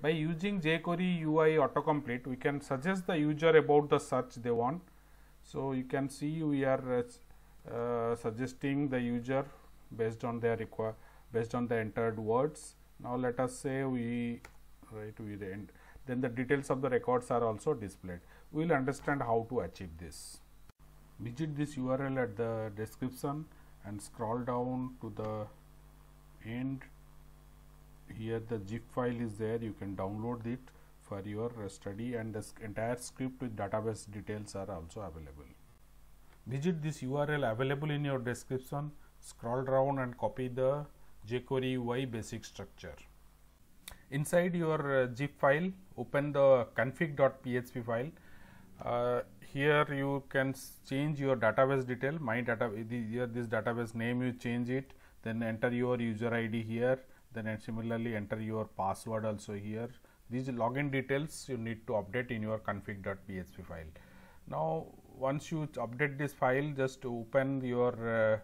By using jQuery UI autocomplete, we can suggest the user about the search they want. So, you can see we are suggesting the user based on their based on the entered words. Now, let us say we write then the details of the records are also displayed. We will understand how to achieve this. Visit this URL at the description and scroll down to the end. Here the zip file is there, you can download it for your study, and the entire script with database details are also available. Visit this URL available in your description, scroll down and copy the jQuery UI basic structure. Inside your zip file, open the config.php file. Here you can change your database detail. Here this database name, you change it, then enter your user ID here, then similarly enter your password also here. These login details you need to update in your config.php file. Now, once you update this file, just open your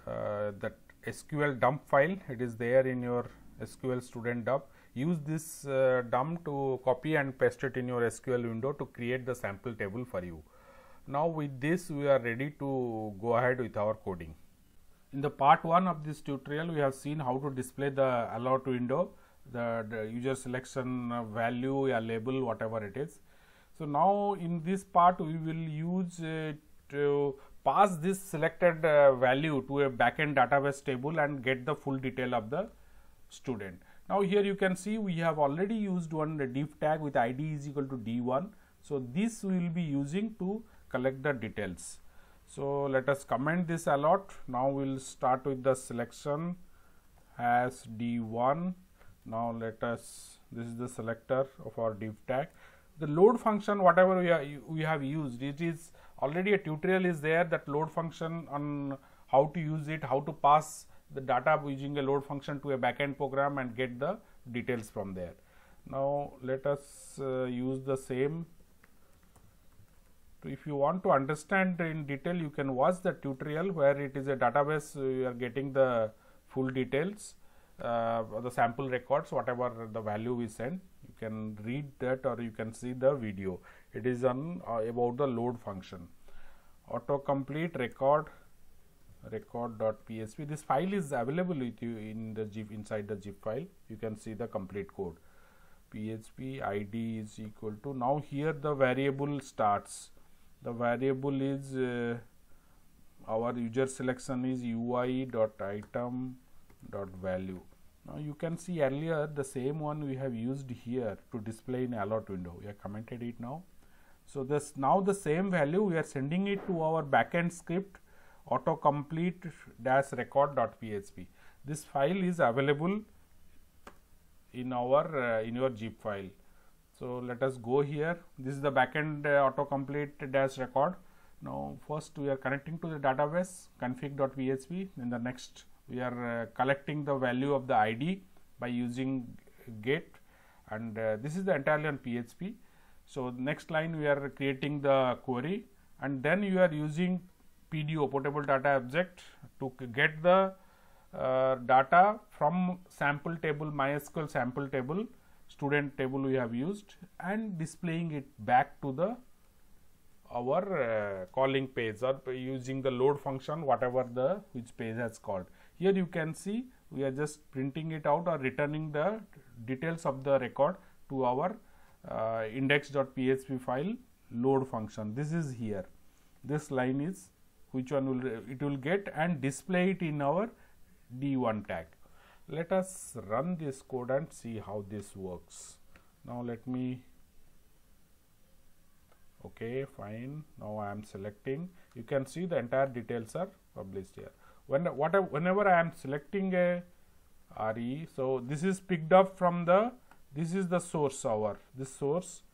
that SQL dump file. It is there in your SQL student dump. Use this dump to copy and paste it in your SQL window to create the sample table for you. Now, with this we are ready to go ahead with our coding. In the part 1 of this tutorial, we have seen how to display the alert window, the user selection value, a label, whatever it is. So, now in this part we will use to pass this selected value to a backend database table and get the full detail of the student. Now, here you can see we have already used one div tag with id is equal to d1. So, this we will be using to collect the details. So, let us comment this alert. Now, we will start with the selection as d1. Now, this is the selector of our div tag. The load function, whatever we have used, it is already a tutorial is there, that load function on how to use it, how to pass the data using a load function to a backend program and get the details from there. Now, let us use the same. So, if you want to understand in detail, you can watch the tutorial where it is a database, you are getting the full details, the sample records, whatever the value we send. You can read that or you can see the video. It is on about the load function. Autocomplete record.php. This file is available with you in the zip, inside the zip file. You can see the complete code. PHP id is equal to, now here the variable starts. The variable is our user selection is ui.item.value. Now, you can see earlier the same one we have used here to display in alert window. We have commented it now. So, this now the same value we are sending it to our backend script autocomplete-record.php. This file is available in our in your zip file. So, let us go here. This is the backend autocomplete-record. Now, first we are connecting to the database config.php. In the next, we are collecting the value of the ID by using get, and this is the entirely on PHP. So, next line we are creating the query, and then you are using PDO, portable data object, to get the data from sample table, MySQL sample table, student table we have used, and displaying it back to the our calling page or using the load function, whatever the which page has called. Here you can see we are just printing it out or returning the details of the record to our index.php file load function. This is here. This line is which one will it will get and display it in our d1 tag. Let us run this code and see how this works. Now, let me okay, fine. Now, I am selecting. You can see the entire details are published here. Whenever I am selecting a RE, so this is picked up from the, this is the source our, this source.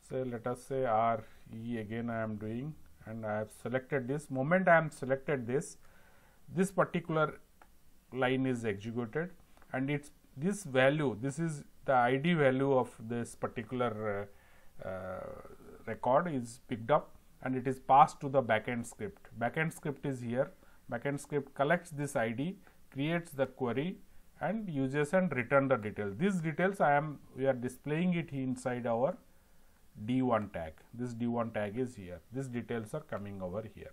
So, let us say RE again I am doing, and I have selected this. Moment I am selected this particular line is executed, and it's this value, this is the ID value of this particular record is picked up, and it is passed to the backend script. Backend script is here. Backend script collects this ID, creates the query, and uses and return the details. These details we are displaying it inside our D1 tag. This D1 tag is here. These details are coming over here.